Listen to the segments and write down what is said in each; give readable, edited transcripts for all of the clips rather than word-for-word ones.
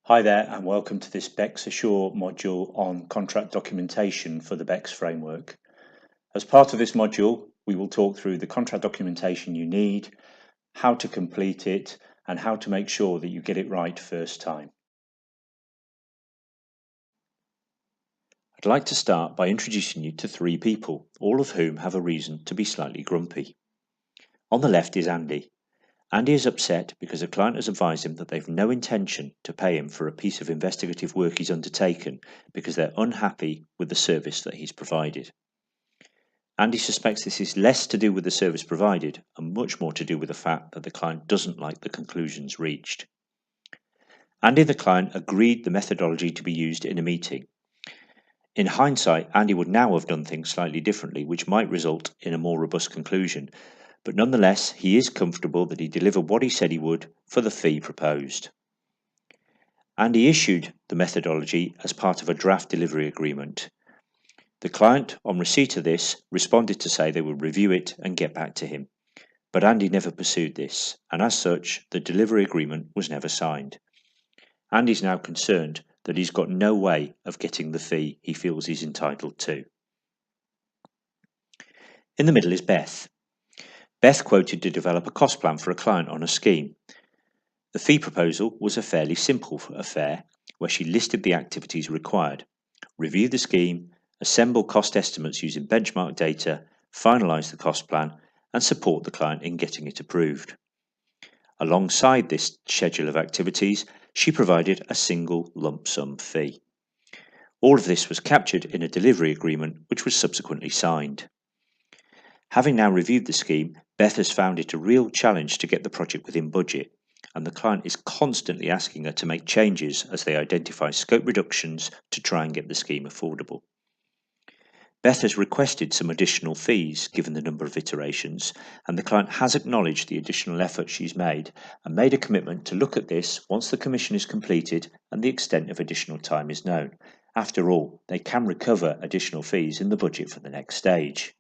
Hi there, and welcome to this BECS Assure module on contract documentation for the BECS framework. As part of this module, we will talk through the contract documentation you need, how to complete it, and how to make sure that you get it right first time. I'd like to start by introducing you to three people, all of whom have a reason to be slightly grumpy. On the left is Andy. Andy is upset because a client has advised him that they've no intention to pay him for a piece of investigative work he's undertaken because they're unhappy with the service that he's provided. Andy suspects this is less to do with the service provided and much more to do with the fact that the client doesn't like the conclusions reached. Andy, the client, agreed the methodology to be used in a meeting. In hindsight, Andy would now have done things slightly differently, which might result in a more robust conclusion. But nonetheless, he is comfortable that he delivered what he said he would for the fee proposed. Andy issued the methodology as part of a draft delivery agreement. The client, on receipt of this, responded to say they would review it and get back to him. But Andy never pursued this, and as such, the delivery agreement was never signed. Andy's now concerned that he's got no way of getting the fee he feels he's entitled to. In the middle is Beth. Beth quoted to develop a cost plan for a client on a scheme. The fee proposal was a fairly simple affair where she listed the activities required, review the scheme, assemble cost estimates using benchmark data, finalise the cost plan, and support the client in getting it approved. Alongside this schedule of activities, she provided a single lump sum fee. All of this was captured in a delivery agreement which was subsequently signed. Having now reviewed the scheme, Beth has found it a real challenge to get the project within budget, and the client is constantly asking her to make changes as they identify scope reductions to try and get the scheme affordable. Beth has requested some additional fees given the number of iterations, and the client has acknowledged the additional effort she's made and made a commitment to look at this once the commission is completed and the extent of additional time is known. After all, they can recover additional fees in the budget for the next stage.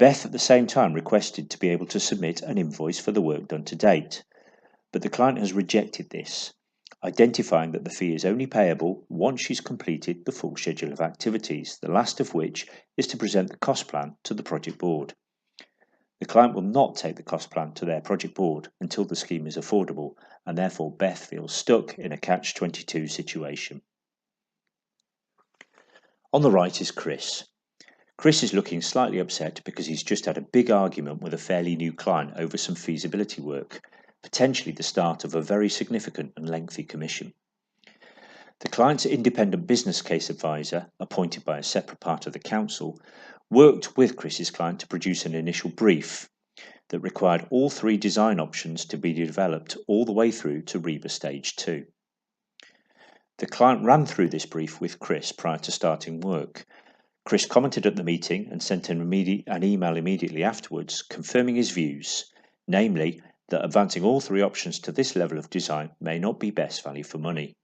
Beth at the same time requested to be able to submit an invoice for the work done to date, but the client has rejected this, identifying that the fee is only payable once she's completed the full schedule of activities, the last of which is to present the cost plan to the project board. The client will not take the cost plan to their project board until the scheme is affordable, and therefore Beth feels stuck in a catch-22 situation. On the right is Chris. Chris is looking slightly upset because he's just had a big argument with a fairly new client over some feasibility work, potentially the start of a very significant and lengthy commission. The client's independent business case advisor, appointed by a separate part of the council, worked with Chris's client to produce an initial brief that required all three design options to be developed all the way through to REBA Stage 2. The client ran through this brief with Chris prior to starting work. Chris commented at the meeting and sent an email immediately afterwards confirming his views, namely that advancing all three options to this level of design may not be best value for money.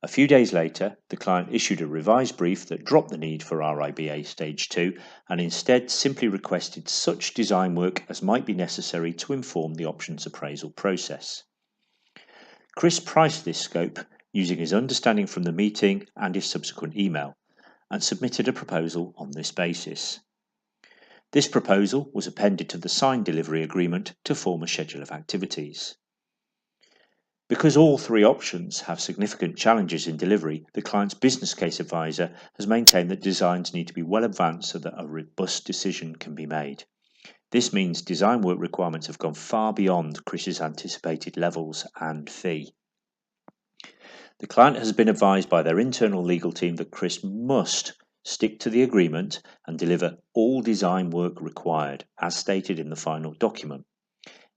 A few days later, the client issued a revised brief that dropped the need for RIBA Stage 2 and instead simply requested such design work as might be necessary to inform the options appraisal process. Chris priced this scope using his understanding from the meeting and his subsequent email, and submitted a proposal on this basis. This proposal was appended to the signed delivery agreement to form a schedule of activities. Because all three options have significant challenges in delivery, the client's business case advisor has maintained that designs need to be well advanced so that a robust decision can be made. This means design work requirements have gone far beyond Chris's anticipated levels and fee. The client has been advised by their internal legal team that Chris must stick to the agreement and deliver all design work required, as stated in the final document.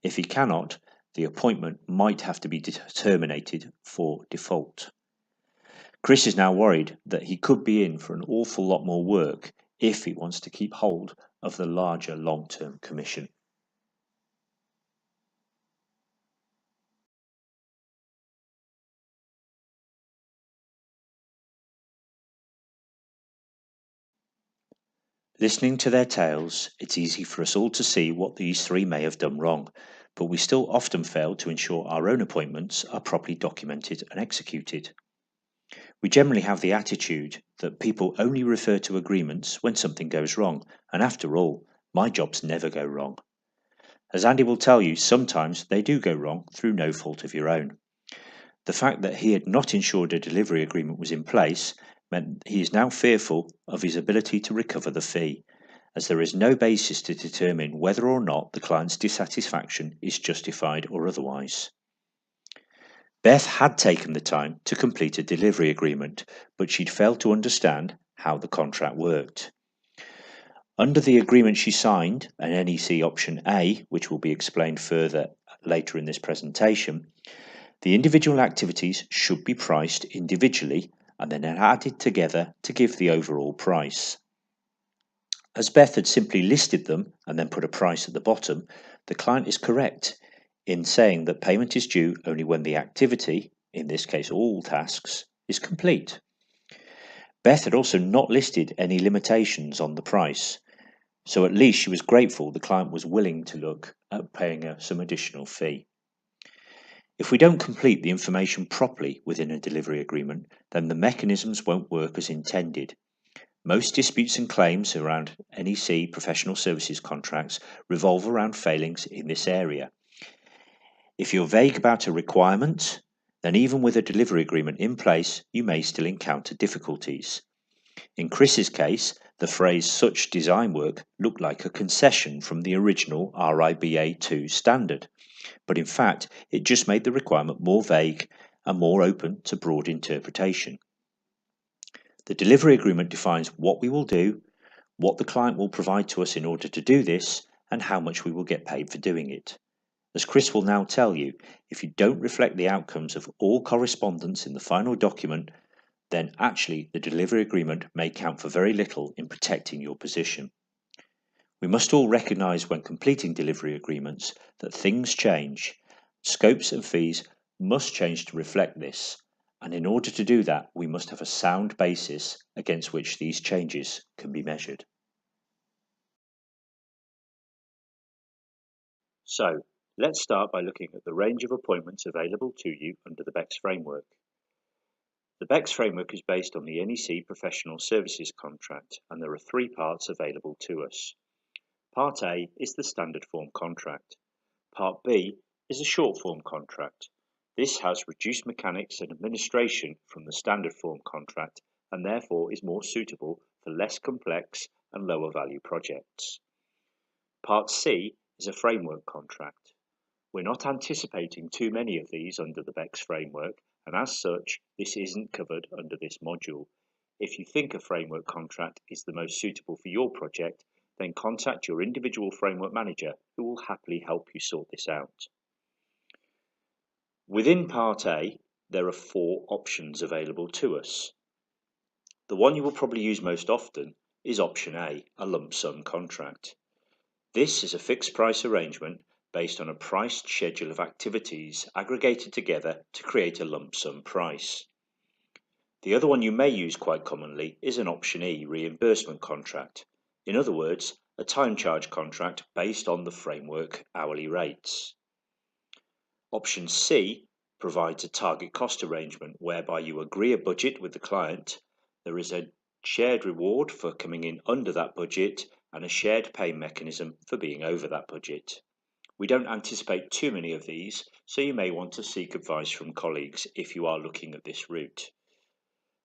If he cannot, the appointment might have to be terminated for default. Chris is now worried that he could be in for an awful lot more work if he wants to keep hold of the larger long-term commission. Listening to their tales, it's easy for us all to see what these three may have done wrong, but we still often fail to ensure our own appointments are properly documented and executed. We generally have the attitude that people only refer to agreements when something goes wrong, and after all, my jobs never go wrong. As Andy will tell you, sometimes they do go wrong through no fault of your own. The fact that he had not ensured a delivery agreement was in place meant he is now fearful of his ability to recover the fee, as there is no basis to determine whether or not the client's dissatisfaction is justified or otherwise. Beth had taken the time to complete a delivery agreement, but she'd failed to understand how the contract worked. Under the agreement she signed, an NEC option A, which will be explained further later in this presentation, the individual activities should be priced individually and then added together to give the overall price. As Beth had simply listed them and then put a price at the bottom, the client is correct in saying that payment is due only when the activity, in this case all tasks, is complete. Beth had also not listed any limitations on the price, so at least she was grateful the client was willing to look at paying her some additional fee. If we don't complete the information properly within a delivery agreement, then the mechanisms won't work as intended. Most disputes and claims around NEC professional services contracts revolve around failings in this area. If you're vague about a requirement, then even with a delivery agreement in place, you may still encounter difficulties. In Chris's case, the phrase such design work looked like a concession from the original RIBA 2 standard, but in fact it just made the requirement more vague and more open to broad interpretation. The delivery agreement defines what we will do, what the client will provide to us in order to do this, and how much we will get paid for doing it. As Chris will now tell you, if you don't reflect the outcomes of all correspondence in the final document, then actually the delivery agreement may count for very little in protecting your position. We must all recognise when completing delivery agreements that things change. Scopes and fees must change to reflect this, and in order to do that, we must have a sound basis against which these changes can be measured. So, let's start by looking at the range of appointments available to you under the BECS framework. The BECS framework is based on the NEC Professional Services Contract, and there are three parts available to us. Part A is the standard form contract. Part B is a short form contract. This has reduced mechanics and administration from the standard form contract and therefore is more suitable for less complex and lower value projects. Part C is a framework contract. We're not anticipating too many of these under the BECS framework, and as such, this isn't covered under this module. If you think a framework contract is the most suitable for your project, then contact your individual framework manager who will happily help you sort this out. Within Part A, there are four options available to us. The one you will probably use most often is Option A, a lump sum contract. This is a fixed price arrangement based on a priced schedule of activities aggregated together to create a lump sum price. The other one you may use quite commonly is an Option E reimbursement contract. In other words, a time charge contract based on the framework hourly rates. Option C provides a target cost arrangement whereby you agree a budget with the client, there is a shared reward for coming in under that budget and a shared pay mechanism for being over that budget. We don't anticipate too many of these, so you may want to seek advice from colleagues if you are looking at this route.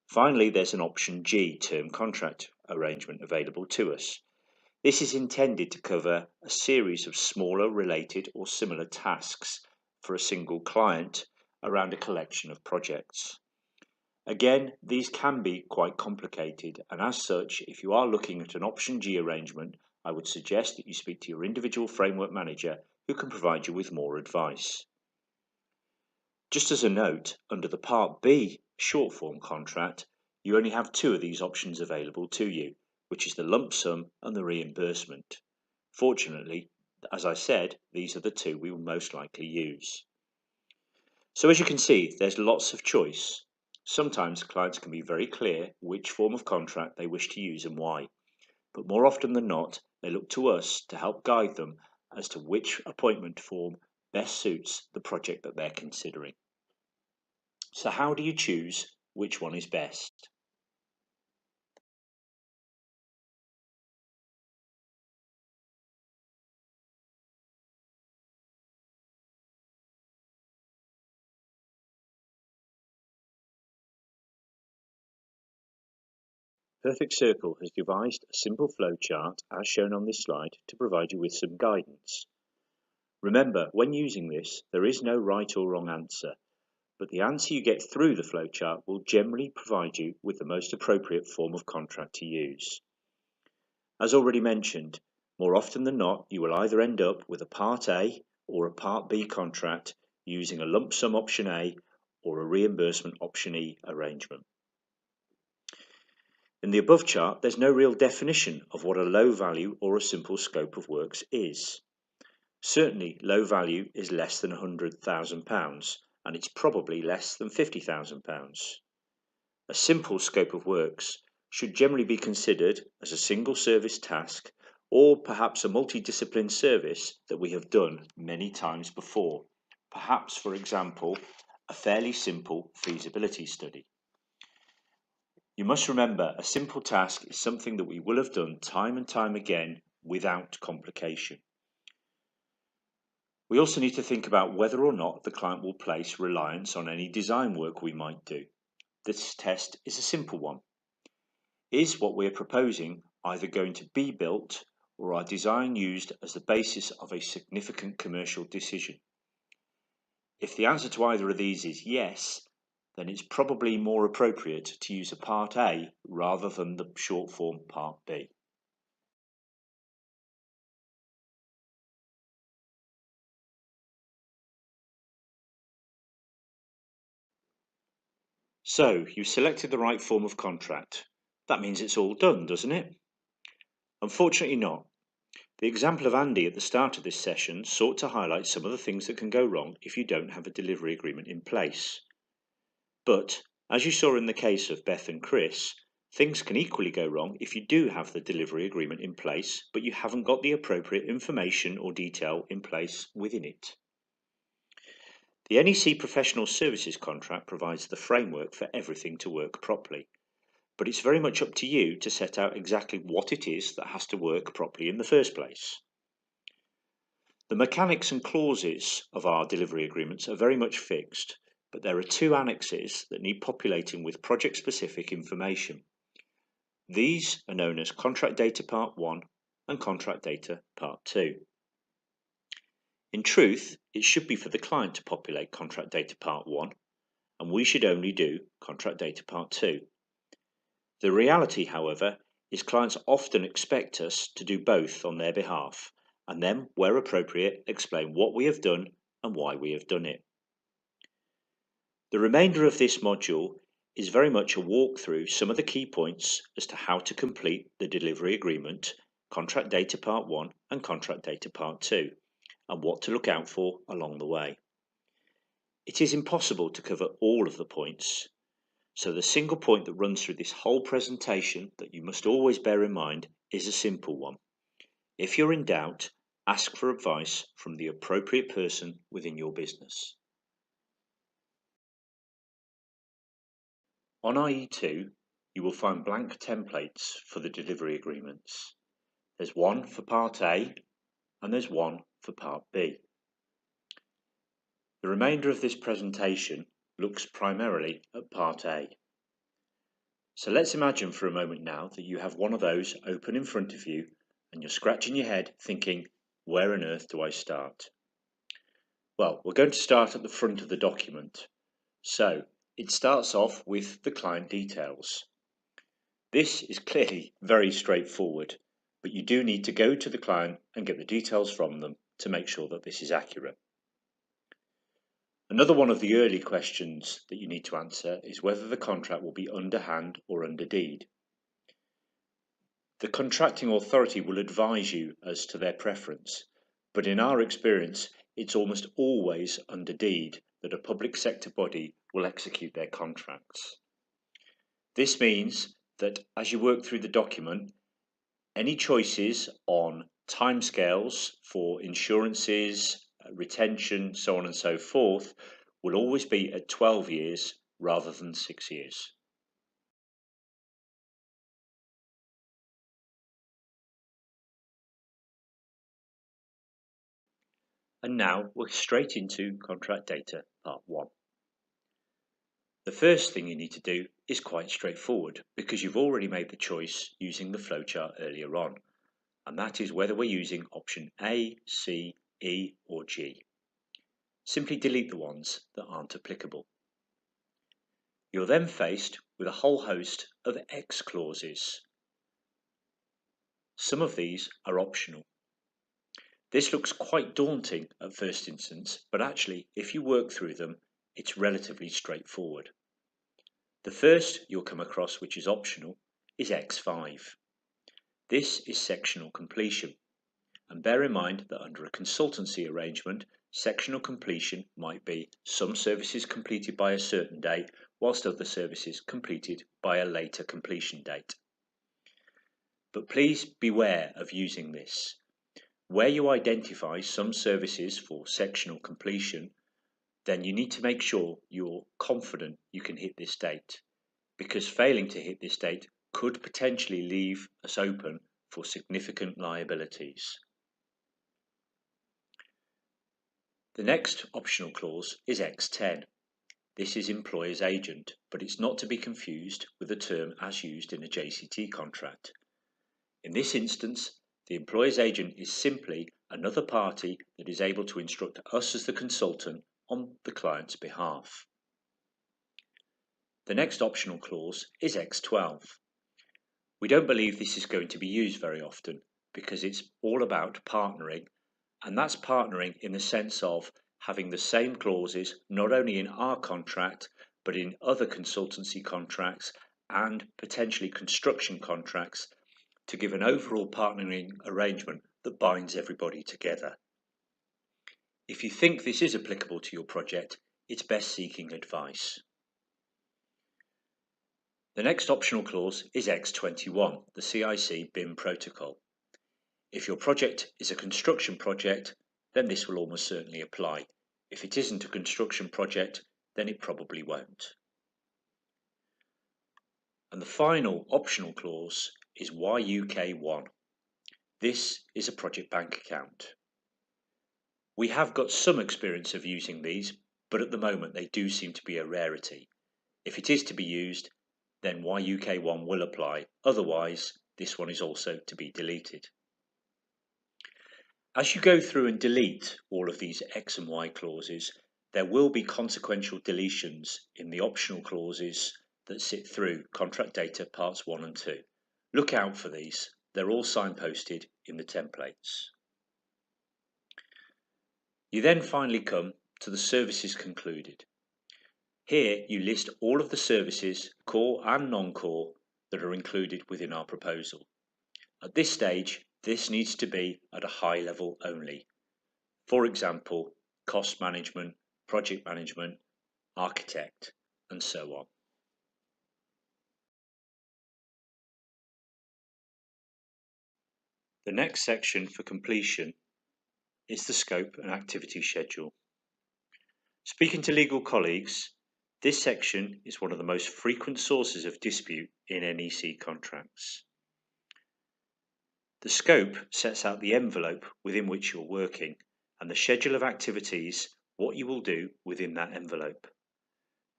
Finally, there's an Option G term contract arrangement available to us. This is intended to cover a series of smaller related or similar tasks for a single client around a collection of projects. Again, these can be quite complicated, and as such, if you are looking at an Option G arrangement, I would suggest that you speak to your individual framework manager who can provide you with more advice. Just as a note, under the Part B short form contract, you only have two of these options available to you, which is the lump sum and the reimbursement. Fortunately, as I said, these are the two we will most likely use. So as you can see, there's lots of choice. Sometimes clients can be very clear which form of contract they wish to use and why, but more often than not, they look to us to help guide them as to which appointment form best suits the project that they're considering. So how do you choose which one is best? Perfect Circle has devised a simple flowchart as shown on this slide to provide you with some guidance. Remember, when using this, there is no right or wrong answer, but the answer you get through the flowchart will generally provide you with the most appropriate form of contract to use. As already mentioned, more often than not, you will either end up with a Part A or a Part B contract using a lump sum option A or a reimbursement option E arrangement. In the above chart, there's no real definition of what a low value or a simple scope of works is. Certainly, low value is less than £100,000 and it's probably less than £50,000. A simple scope of works should generally be considered as a single service task or perhaps a multidiscipline service that we have done many times before. Perhaps, for example, a fairly simple feasibility study. You must remember, a simple task is something that we will have done time and time again without complication. We also need to think about whether or not the client will place reliance on any design work we might do. This test is a simple one. Is what we are proposing either going to be built or our design used as the basis of a significant commercial decision? If the answer to either of these is yes, then it's probably more appropriate to use a Part A rather than the short form Part B. So, you've selected the right form of contract. That means it's all done, doesn't it? Unfortunately not. The example of Andy at the start of this session sought to highlight some of the things that can go wrong if you don't have a delivery agreement in place. But, as you saw in the case of Beth and Chris, things can equally go wrong if you do have the delivery agreement in place, but you haven't got the appropriate information or detail in place within it. The NEC Professional Services contract provides the framework for everything to work properly, but it's very much up to you to set out exactly what it is that has to work properly in the first place. The mechanics and clauses of our delivery agreements are very much fixed, but there are two annexes that need populating with project-specific information. These are known as Contract Data Part 1 and Contract Data Part 2. In truth, it should be for the client to populate Contract Data Part 1, and we should only do Contract Data Part 2. The reality, however, is clients often expect us to do both on their behalf, and then, where appropriate, explain what we have done and why we have done it. The remainder of this module is very much a walk through some of the key points as to how to complete the delivery agreement, Contract Data Part 1 and Contract Data Part 2, and what to look out for along the way. It is impossible to cover all of the points, so the single point that runs through this whole presentation that you must always bear in mind is a simple one. If you're in doubt, ask for advice from the appropriate person within your business. On IE2, you will find blank templates for the delivery agreements. There's one for Part A and there's one for Part B. The remainder of this presentation looks primarily at Part A. So let's imagine for a moment now that you have one of those open in front of you and you're scratching your head thinking, where on earth do I start? Well, we're going to start at the front of the document. So it starts off with the client details. This is clearly very straightforward, but you do need to go to the client and get the details from them to make sure that this is accurate. Another one of the early questions that you need to answer is whether the contract will be underhand or under deed. The contracting authority will advise you as to their preference, but in our experience, it's almost always under deed that a public sector body will execute their contracts. This means that as you work through the document, any choices on timescales for insurances, retention, so on and so forth, will always be at 12 years rather than 6 years. And now we're straight into contract data part 1. The first thing you need to do is quite straightforward because you've already made the choice using the flowchart earlier on, and that is whether we're using option A, C, E or G. Simply delete the ones that aren't applicable. You're then faced with a whole host of X clauses. Some of these are optional. This looks quite daunting at first instance, but actually if you work through them, it's relatively straightforward. The first you'll come across which is optional is X5. This is sectional completion, and bear in mind that under a consultancy arrangement, sectional completion might be some services completed by a certain date whilst other services completed by a later completion date. But please beware of using this. Where you identify some services for sectional completion, then you need to make sure you're confident you can hit this date, because failing to hit this date could potentially leave us open for significant liabilities. The next optional clause is X10. This is employer's agent, but it's not to be confused with the term as used in a JCT contract. In this instance, the employer's agent is simply another party that is able to instruct us as the consultant on the client's behalf. The next optional clause is X12. We don't believe this is going to be used very often because it's all about partnering, and that's partnering in the sense of having the same clauses not only in our contract but in other consultancy contracts and potentially construction contracts to give an overall partnering arrangement that binds everybody together. If you think this is applicable to your project, it's best seeking advice. The next optional clause is X21, the CIC BIM protocol. If your project is a construction project, then this will almost certainly apply. If it isn't a construction project, then it probably won't. And the final optional clause is YUK1. This is a project bank account. We have got some experience of using these, but at the moment they do seem to be a rarity. If it is to be used, then YUK1 will apply. Otherwise, this one is also to be deleted. As you go through and delete all of these X and Y clauses, there will be consequential deletions in the optional clauses that sit through contract data parts 1 and 2. Look out for these. They're all signposted in the templates. You then finally come to the services concluded. Here you list all of the services, core and non-core, that are included within our proposal. At this stage, this needs to be at a high level only. For example, cost management, project management, architect, and so on. The next section for completion is the scope and activity schedule. Speaking to legal colleagues, this section is one of the most frequent sources of dispute in NEC contracts. The scope sets out the envelope within which you're working and the schedule of activities, what you will do within that envelope.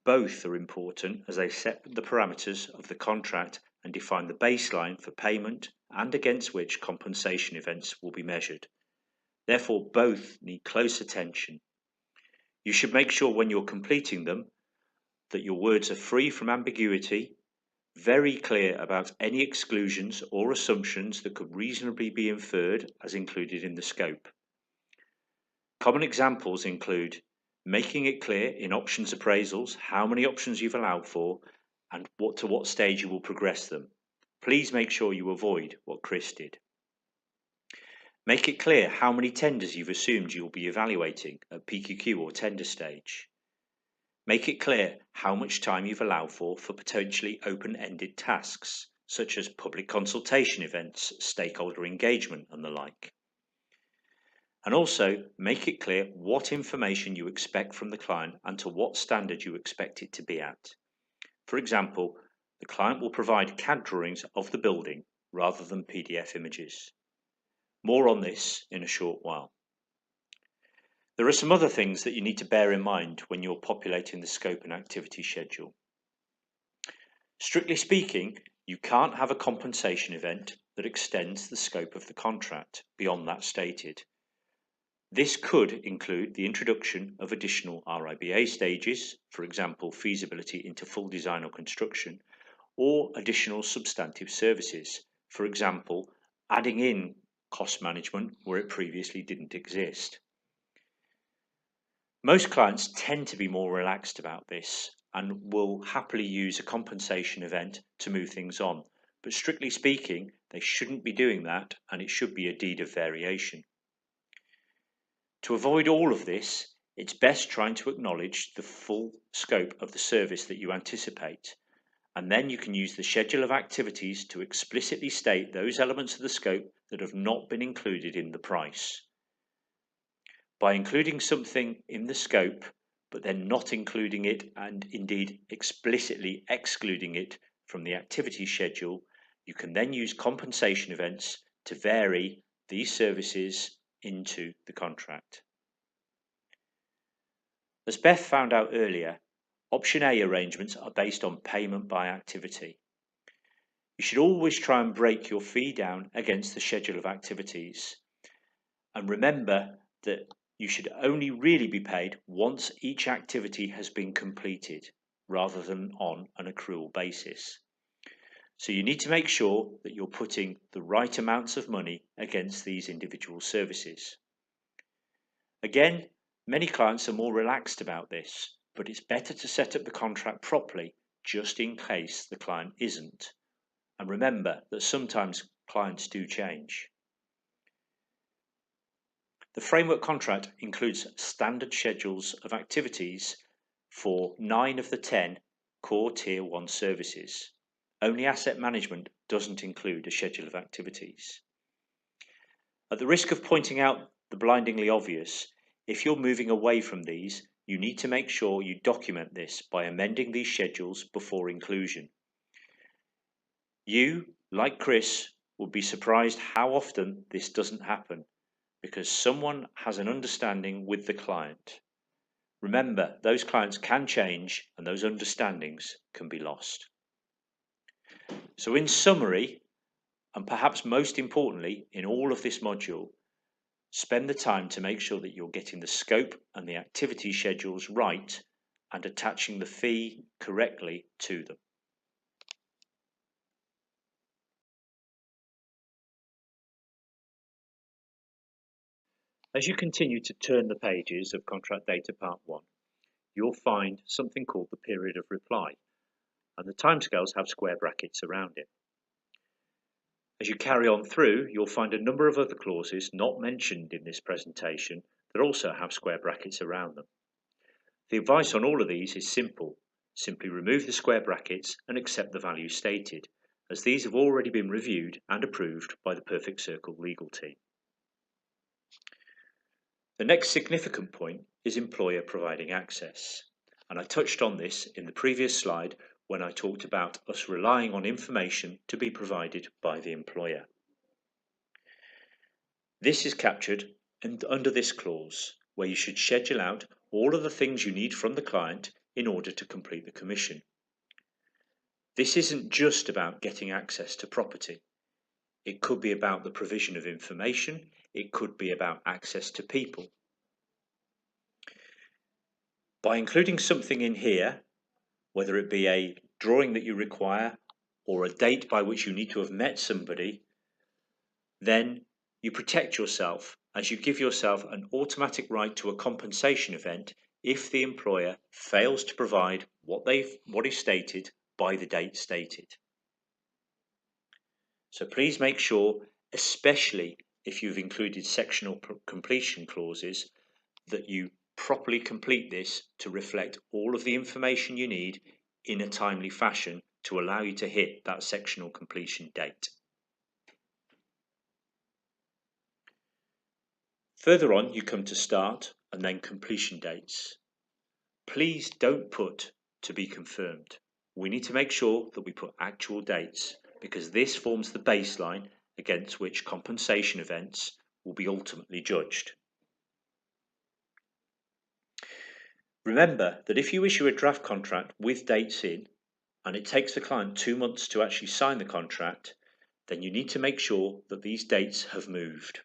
Both are important as they set the parameters of the contract and define the baseline for payment and against which compensation events will be measured. Therefore, both need close attention. You should make sure when you're completing them that your words are free from ambiguity, very clear about any exclusions or assumptions that could reasonably be inferred as included in the scope. Common examples include making it clear in options appraisals how many options you've allowed for and to what stage you will progress them. Please make sure you avoid what Chris did. Make it clear how many tenders you've assumed you'll be evaluating at PQQ or tender stage. Make it clear how much time you've allowed for potentially open-ended tasks, such as public consultation events, stakeholder engagement and the like. And also make it clear what information you expect from the client and to what standard you expect it to be at. For example, the client will provide CAD drawings of the building rather than PDF images. More on this in a short while. There are some other things that you need to bear in mind when you're populating the scope and activity schedule. Strictly speaking, you can't have a compensation event that extends the scope of the contract beyond that stated. This could include the introduction of additional RIBA stages, for example, feasibility into full design or construction, or additional substantive services, for example, adding in cost management where it previously didn't exist. Most clients tend to be more relaxed about this and will happily use a compensation event to move things on, but strictly speaking, they shouldn't be doing that, and it should be a deed of variation. To avoid all of this, it's best trying to acknowledge the full scope of the service that you anticipate, and then you can use the schedule of activities to explicitly state those elements of the scope that have not been included in the price. By including something in the scope, but then not including it and indeed explicitly excluding it from the activity schedule, you can then use compensation events to vary these services into the contract. As Beth found out earlier, Option A arrangements are based on payment by activity. You should always try and break your fee down against the schedule of activities. And remember that you should only really be paid once each activity has been completed, rather than on an accrual basis. So you need to make sure that you're putting the right amounts of money against these individual services. Again, many clients are more relaxed about this, but it's better to set up the contract properly just in case the client isn't. And remember that sometimes clients do change. The framework contract includes standard schedules of activities for 9 of the 10 core Tier 1 services. Only asset management doesn't include a schedule of activities. At the risk of pointing out the blindingly obvious, if you're moving away from these, you need to make sure you document this by amending these schedules before inclusion. You, like Chris, will be surprised how often this doesn't happen, because someone has an understanding with the client. Remember, those clients can change and those understandings can be lost. So in summary, and perhaps most importantly in all of this module, spend the time to make sure that you're getting the scope and the activity schedules right and attaching the fee correctly to them. As you continue to turn the pages of Contract Data Part 1, you'll find something called the period of reply, and the timescales have square brackets around it. As you carry on through, you'll find a number of other clauses not mentioned in this presentation that also have square brackets around them. The advice on all of these is simple. Simply remove the square brackets and accept the values stated, as these have already been reviewed and approved by the Perfect Circle legal team. The next significant point is employer providing access, and I touched on this in the previous slide when I talked about us relying on information to be provided by the employer. This is captured under this clause, where you should schedule out all of the things you need from the client in order to complete the commission. This isn't just about getting access to property. It could be about the provision of information, it could be about access to people. By including something in here, whether it be a drawing that you require or a date by which you need to have met somebody, then you protect yourself as you give yourself an automatic right to a compensation event if the employer fails to provide what is stated by the date stated. So please make sure, especially if you've included sectional completion clauses, that you properly complete this to reflect all of the information you need in a timely fashion to allow you to hit that sectional completion date. Further on, you come to start and then completion dates. Please don't put to be confirmed. We need to make sure that we put actual dates because this forms the baseline against which compensation events will be ultimately judged. Remember that if you issue a draft contract with dates in and it takes the client 2 months to actually sign the contract, then you need to make sure that these dates have moved.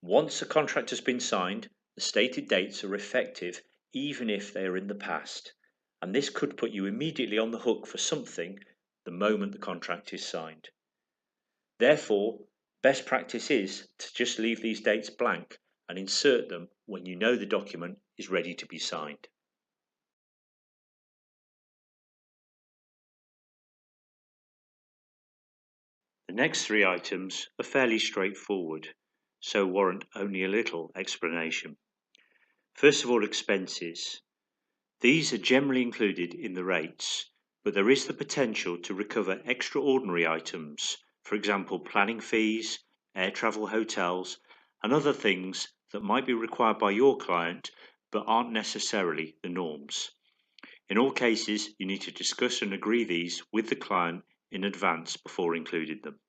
Once a contract has been signed, the stated dates are effective even if they are in the past, and this could put you immediately on the hook for something the moment the contract is signed. Therefore, best practice is to just leave these dates blank and insert them when you know the document is ready to be signed. The next 3 items are fairly straightforward, so warrant only a little explanation. First of all, expenses. These are generally included in the rates, but there is the potential to recover extraordinary items, for example planning fees, air travel hotels, and other things that might be required by your client but aren't necessarily the norms. In all cases, you need to discuss and agree these with the client in advance before including them.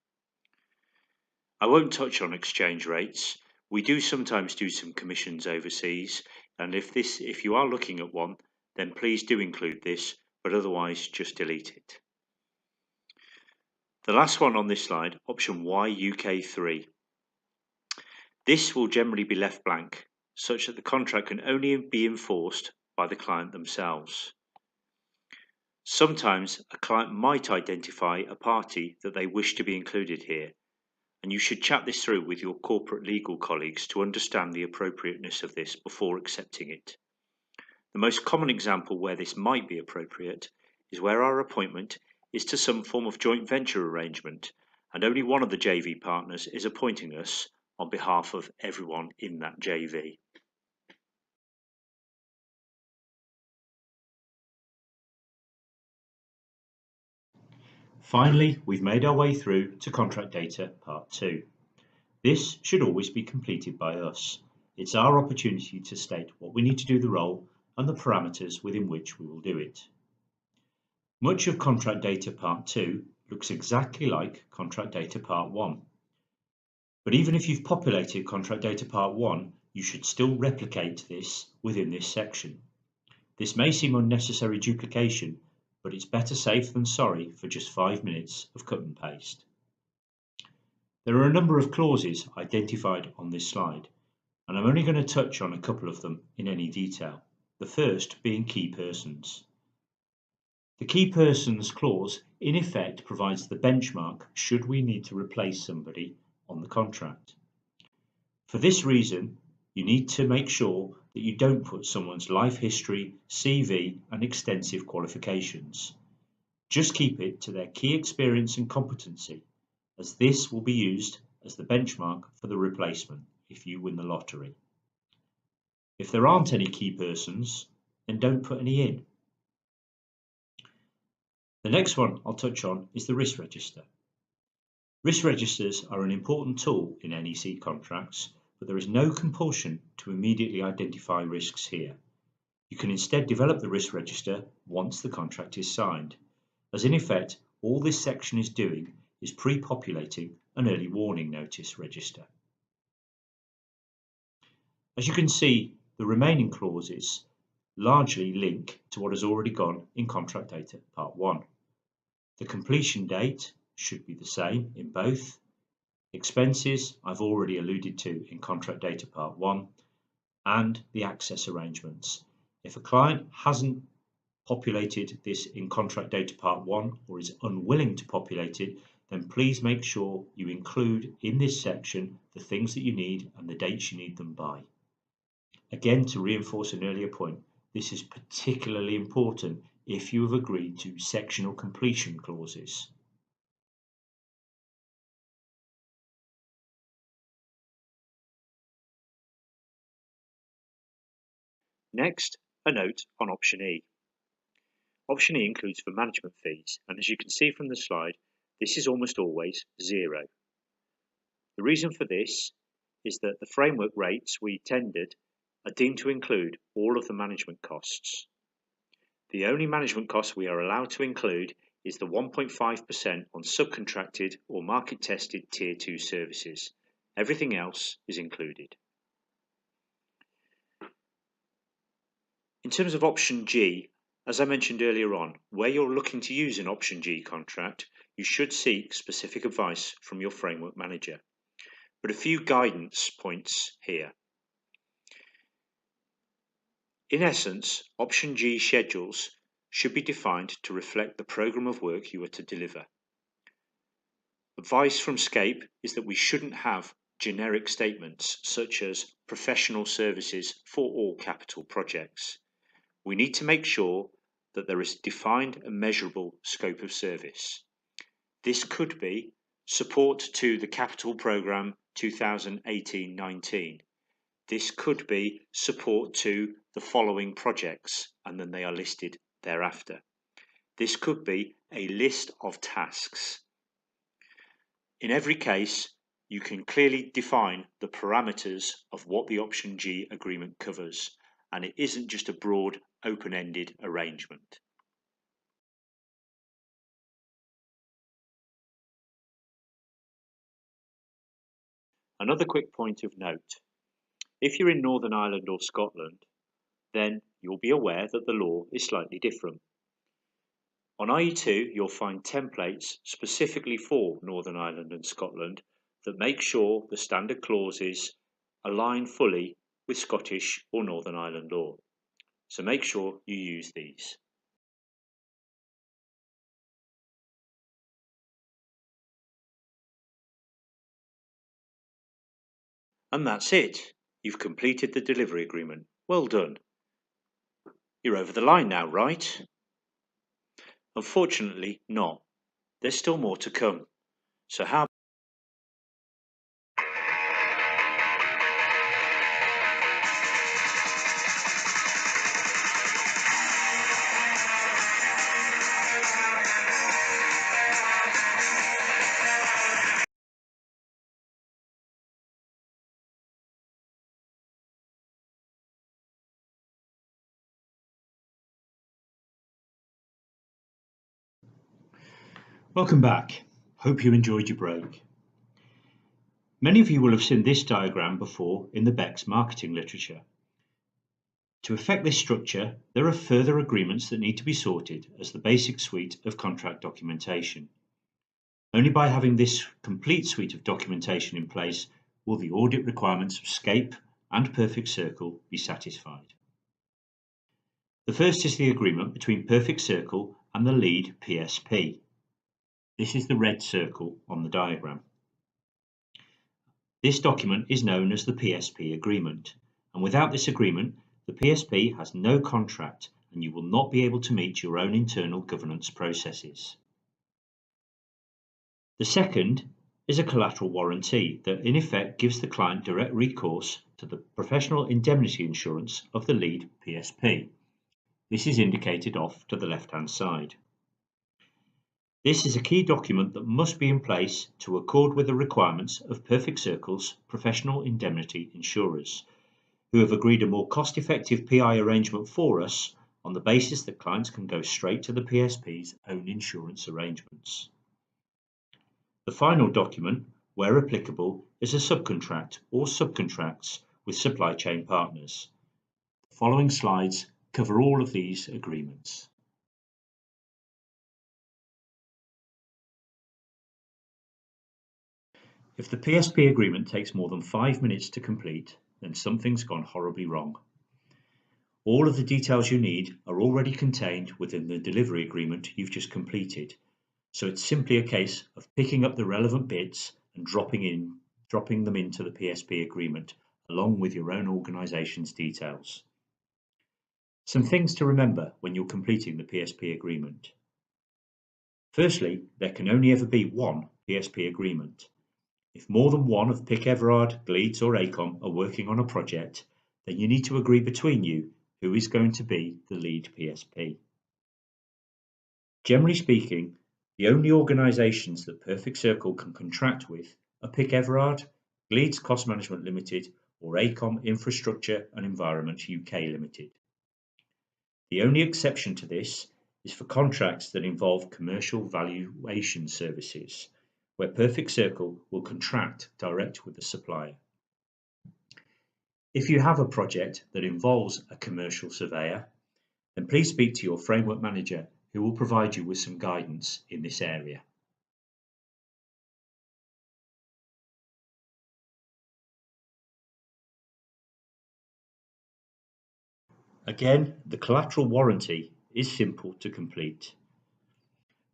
I won't touch on exchange rates. We do sometimes do some commissions overseas, and if you are looking at one, then please do include this, but otherwise just delete it. The last one on this slide, option Y UK3. This will generally be left blank, such that the contract can only be enforced by the client themselves. Sometimes a client might identify a party that they wish to be included here, and you should chat this through with your corporate legal colleagues to understand the appropriateness of this before accepting it. The most common example where this might be appropriate is where our appointment is to some form of joint venture arrangement and only one of the JV partners is appointing us on behalf of everyone in that JV. Finally, we've made our way through to contract data part 2. This should always be completed by us. It's our opportunity to state what we need to do the role and the parameters within which we will do it. Much of contract data part 2 looks exactly like contract data part 1. But even if you've populated contract data part 1, you should still replicate this within this section. This may seem unnecessary duplication, but it's better safe than sorry for just 5 minutes of cut and paste. There are a number of clauses identified on this slide, and I'm only going to touch on a couple of them in any detail, the first being key persons. The key persons clause in effect provides the benchmark should we need to replace somebody on the contract. For this reason, you need to make sure that you don't put someone's life history, CV and extensive qualifications. Just keep it to their key experience and competency, as this will be used as the benchmark for the replacement if you win the lottery. If there aren't any key persons, then don't put any in. The next one I'll touch on is the risk register. Risk registers are an important tool in NEC contracts, but there is no compulsion to immediately identify risks here. You can instead develop the risk register once the contract is signed, as in effect all this section is doing is pre-populating an early warning notice register. As you can see, the remaining clauses largely link to what has already gone in contract data part 1. The completion date should be the same in both. Expenses I've already alluded to in contract data part 1, and the access arrangements. If a client hasn't populated this in contract data part 1 or is unwilling to populate it, then please make sure you include in this section the things that you need and the dates you need them by. Again, to reinforce an earlier point, this is particularly important if you have agreed to sectional completion clauses. Next, a note on option E. Option E includes for management fees, and as you can see from the slide, this is almost always 0. The reason for this is that the framework rates we tendered are deemed to include all of the management costs. The only management cost we are allowed to include is the 1.5% on subcontracted or market-tested Tier 2 services. Everything else is included. In terms of option G, as I mentioned earlier on, where you're looking to use an option G contract, you should seek specific advice from your framework manager. But a few guidance points here. In essence, option G schedules should be defined to reflect the programme of work you are to deliver. Advice from Scape is that we shouldn't have generic statements such as professional services for all capital projects. We need to make sure that there is a defined and measurable scope of service. This could be support to the capital programme 2018-19. This could be support to the following projects, and then they are listed thereafter. This could be a list of tasks. In every case, you can clearly define the parameters of what the option G agreement covers, and it isn't just a broad, open-ended arrangement. Another quick point of note. If you're in Northern Ireland or Scotland, then you'll be aware that the law is slightly different. On IE2, you'll find templates specifically for Northern Ireland and Scotland that make sure the standard clauses align fully with Scottish or Northern Ireland law. So make sure you use these. And that's it. You've completed the delivery agreement. Well done. You're over the line now, right? Unfortunately not. There's still more to come. So how Welcome back. Hope you enjoyed your break. Many of you will have seen this diagram before in the BECS marketing literature. To effect this structure, there are further agreements that need to be sorted as the basic suite of contract documentation. Only by having this complete suite of documentation in place will the audit requirements of Scape and Perfect Circle be satisfied. The first is the agreement between Perfect Circle and the lead PSP. This is the red circle on the diagram. This document is known as the PSP agreement, and without this agreement, the PSP has no contract and you will not be able to meet your own internal governance processes. The second is a collateral warranty that in effect gives the client direct recourse to the professional indemnity insurance of the lead PSP. This is indicated off to the left-hand side. This is a key document that must be in place to accord with the requirements of Perfect Circle's professional indemnity insurers, who have agreed a more cost-effective PI arrangement for us on the basis that clients can go straight to the PSP's own insurance arrangements. The final document, where applicable, is a subcontract or subcontracts with supply chain partners. The following slides cover all of these agreements. If the PSP agreement takes more than 5 minutes to complete, then something's gone horribly wrong. All of the details you need are already contained within the delivery agreement you've just completed, so it's simply a case of picking up the relevant bits and dropping them into the PSP agreement along with your own organisation's details. Some things to remember when you're completing the PSP agreement. Firstly, there can only ever be one PSP agreement. If more than one of Pick Everard, Gleeds or ACOM are working on a project, then you need to agree between you who is going to be the lead PSP. Generally speaking, the only organisations that Perfect Circle can contract with are Pick Everard, Leeds Cost Management Limited or AECOM Infrastructure and Environment UK Limited. The only exception to this is for contracts that involve commercial valuation services, where Perfect Circle will contract direct with the supplier. If you have a project that involves a commercial surveyor, then please speak to your framework manager, who will provide you with some guidance in this area. Again, the collateral warranty is simple to complete.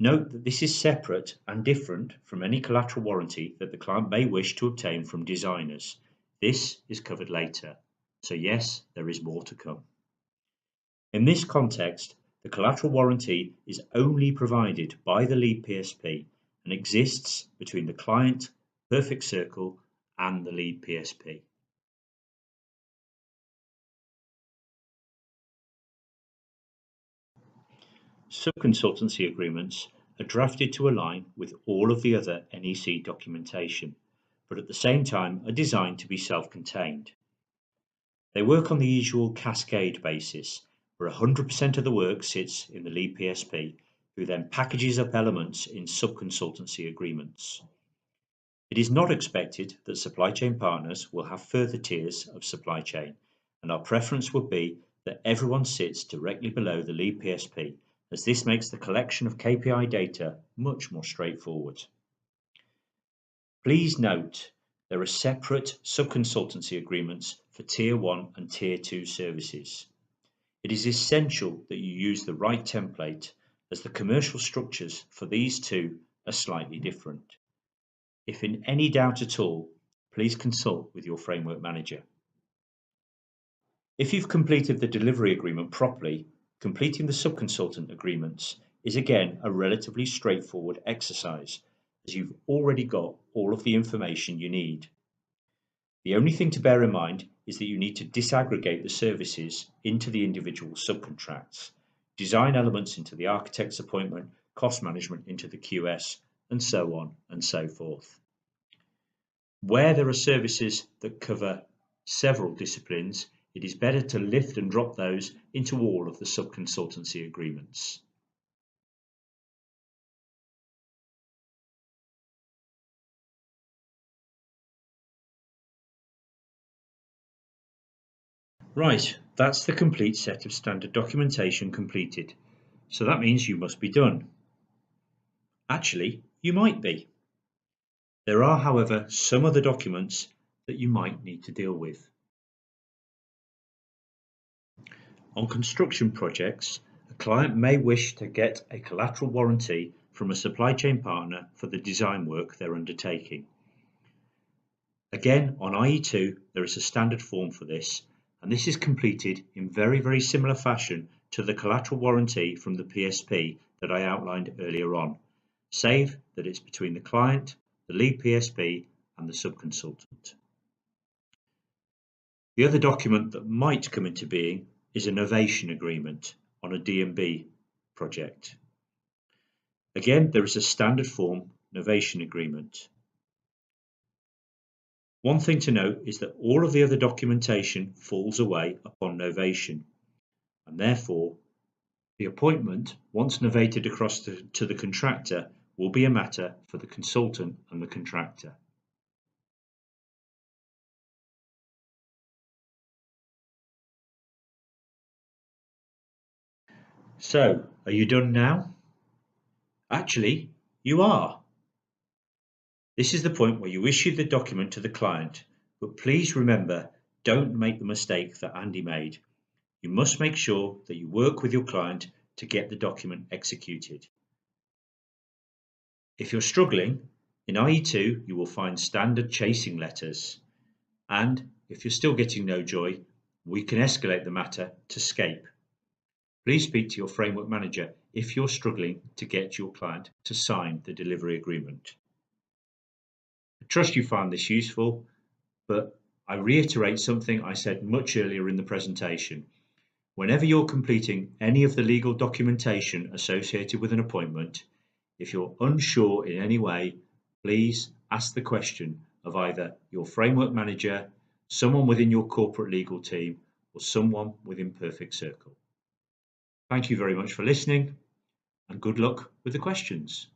Note that this is separate and different from any collateral warranty that the client may wish to obtain from designers. This is covered later, so yes, there is more to come. In this context, the collateral warranty is only provided by the lead PSP and exists between the client, Perfect Circle, and the lead PSP. Subconsultancy agreements are drafted to align with all of the other NEC documentation, but at the same time are designed to be self-contained. They work on the usual cascade basis, where 100% of the work sits in the lead PSP, who then packages up elements in subconsultancy agreements. It is not expected that supply chain partners will have further tiers of supply chain, and our preference would be that everyone sits directly below the lead PSP, as this makes the collection of KPI data much more straightforward. Please note there are separate subconsultancy agreements for Tier 1 and Tier 2 services. It is essential that you use the right template, as the commercial structures for these two are slightly different. If in any doubt at all, please consult with your framework manager. If you've completed the delivery agreement properly, completing the subconsultant agreements is again a relatively straightforward exercise, as you've already got all of the information you need. The only thing to bear in mind is that you need to disaggregate the services into the individual subcontracts, design elements into the architect's appointment, cost management into the QS, and so on and so forth. Where there are services that cover several disciplines, it is better to lift and drop those into all of the subconsultancy agreements. Right, that's the complete set of standard documentation completed. So that means you must be done. Actually, you might be. There are, however, some other documents that you might need to deal with. On construction projects, a client may wish to get a collateral warranty from a supply chain partner for the design work they're undertaking. Again, on IE2, there is a standard form for this, and this is completed in very similar fashion to the collateral warranty from the PSP that I outlined earlier on, save that it's between the client, the lead PSP, and the subconsultant. The other document that might come into being is a novation agreement on a D&B project. Again, there is a standard form novation agreement. One thing to note is that all of the other documentation falls away upon novation, and therefore the appointment, once novated across to the contractor, will be a matter for the consultant and the contractor. So, are you done now? Actually, you are. This is the point where you issue the document to the client, but please remember, don't make the mistake that Andy made. You must make sure that you work with your client to get the document executed. If you're struggling, in IE2 you will find standard chasing letters, and if you're still getting no joy, we can escalate the matter to SCAPE. Please speak to your framework manager if you're struggling to get your client to sign the delivery agreement. I trust you found this useful, but I reiterate something I said much earlier in the presentation. Whenever you're completing any of the legal documentation associated with an appointment, if you're unsure in any way, please ask the question of either your framework manager, someone within your corporate legal team, or someone within Perfect Circle. Thank you very much for listening, and good luck with the questions.